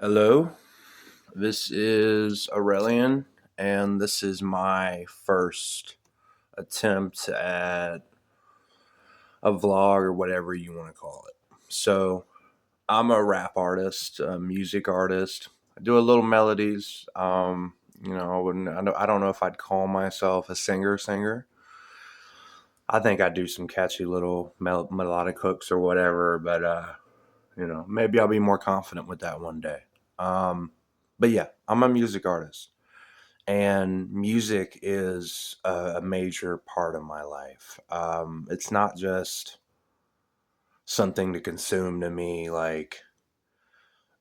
Hello, this is Aurelian, and this is my first attempt at a vlog or whatever you want to call it. So, I'm a rap artist, a music artist. I do a little melodies. I don't know if I'd call myself a singer. I think I do some catchy little melodic hooks or whatever, but maybe I'll be more confident with that one day. But yeah, I'm a music artist. And music is a major part of my life. It's not just something to consume to me. Like,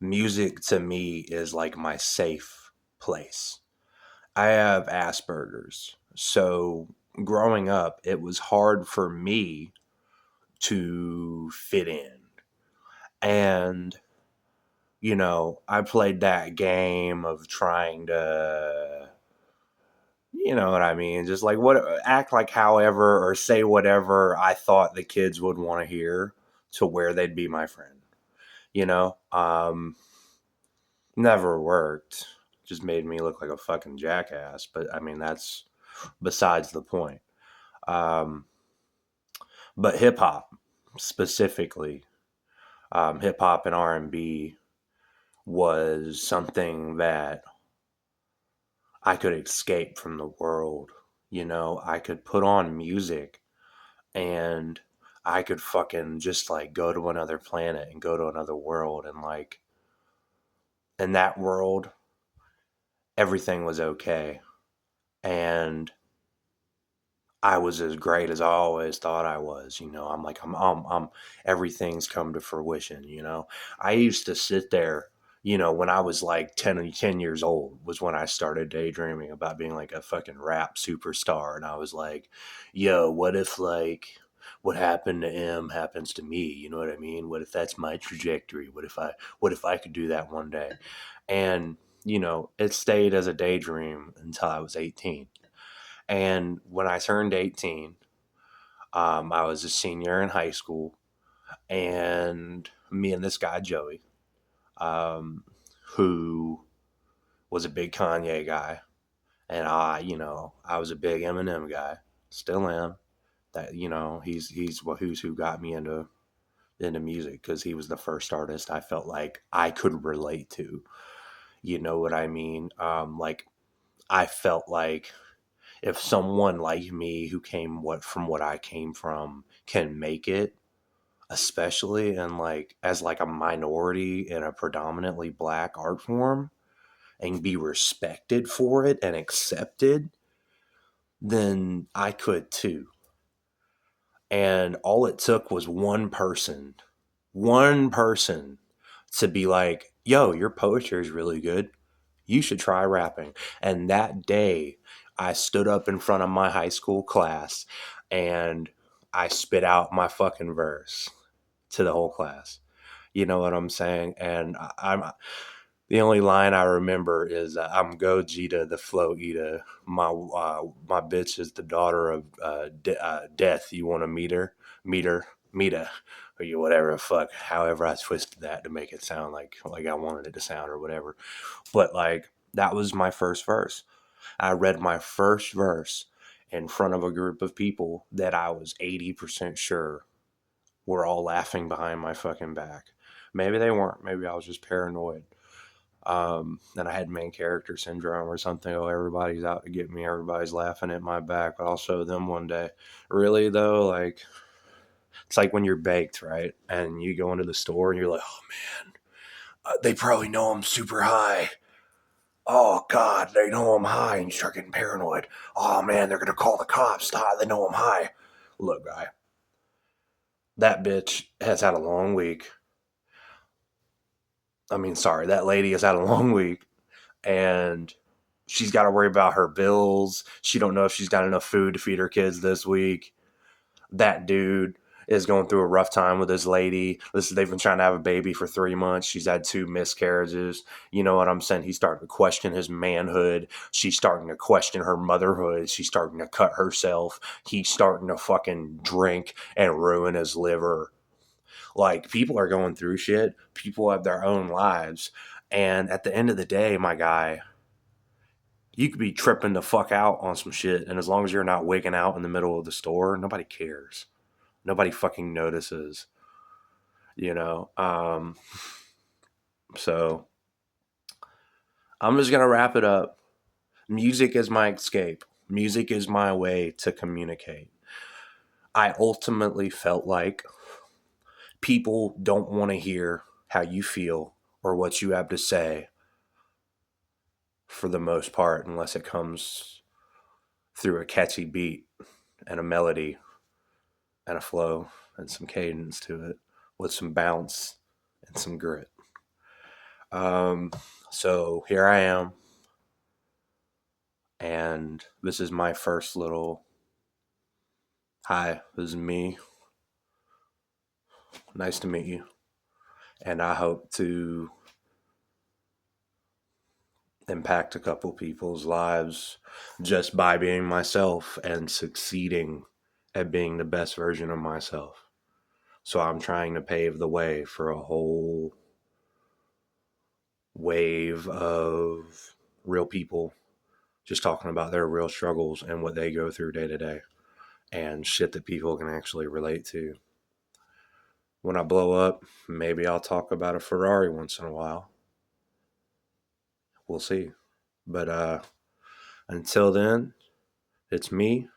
music to me is like my safe place. I have Asperger's. So, growing up, it was hard for me to fit in. And, I played that game of trying to, you know what I mean? Just like act like however or say whatever I thought the kids would want to hear to where they'd be my friend. You know, never worked. Just made me look like a fucking jackass. But I mean, that's besides the point. Um, but hip hop specifically, hip hop and R&B was something that I could escape from the world. I could put on music and I could fucking just like go to another planet and go to another world, and like in that world everything was okay, and I was as great as I always thought I was. I'm everything's come to fruition. I used to sit there, when I was like 10 years old was when I started daydreaming about being like a fucking rap superstar. And I was like, yo, what if like what happened to him happens to me? You know what I mean? What if that's my trajectory? What if I could do that one day? And, it stayed as a daydream until I was 18. And when I turned 18, I was a senior in high school, and me and this guy, Joey, um, who was a big Kanye guy, and I was a big Eminem guy, still am. That who's who got me into music because he was the first artist I felt like I could relate to. You know what I mean? Like I felt like if someone like me who came from what I came from can make it, especially in like as like a minority in a predominantly black art form and be respected for it and accepted, then I could too. And all it took was one person to be like, yo, your poetry is really good. You should try rapping. And that day, I stood up in front of my high school class and I spit out my fucking verse to the whole class. You know what I'm saying? And I'm the only line I remember is I'm Gogeta the Flow Eater. My bitch is the daughter of Death. You want to meet her? Meet her, or you whatever the fuck. However, I twisted that to make it sound like I wanted it to sound or whatever. But like that was my first verse. I read my first verse in front of a group of people that I was 80% sure were all laughing behind my fucking back. Maybe they weren't. Maybe I was just paranoid. And I had main character syndrome or something. Oh, everybody's out to get me. Everybody's laughing at my back, but I'll show them one day. Really though, like it's like when you're baked, right? And you go into the store and you're like, oh man, they probably know I'm super high. Oh God, they know I'm high, and you start getting paranoid. Oh man, they're gonna call the cops. They know I'm high. Look, guy, that bitch has had a long week. Sorry, that lady has had a long week, and she's got to worry about her bills. She don't know if she's got enough food to feed her kids this week. That dude is going through a rough time with his lady. They've been trying to have a baby for 3 months. She's had 2 miscarriages. You know what I'm saying? He's starting to question his manhood. She's starting to question her motherhood. She's starting to cut herself. He's starting to fucking drink and ruin his liver. Like, people are going through shit. People have their own lives. And at the end of the day, my guy, you could be tripping the fuck out on some shit, and as long as you're not wigging out in the middle of the store, nobody cares. Nobody fucking notices, you know. So I'm just gonna wrap it up. Music is my escape. Music is my way to communicate. I ultimately felt like people don't want to hear how you feel or what you have to say for the most part, unless it comes through a catchy beat and a melody and a flow and some cadence to it with some bounce and some grit. Um, so here I am, and this is my first little hi. This is me. Nice to meet you, and I hope to impact a couple people's lives just by being myself and succeeding at being the best version of myself. So I'm trying to pave the way for a whole wave of real people just talking about their real struggles and what they go through day to day and shit that people can actually relate to. When I blow up, maybe I'll talk about a Ferrari once in a while. We'll see. But until then, it's me.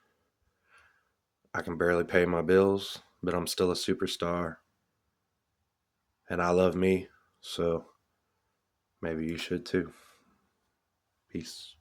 I can barely pay my bills, but I'm still a superstar. And I love me, so maybe you should too. Peace.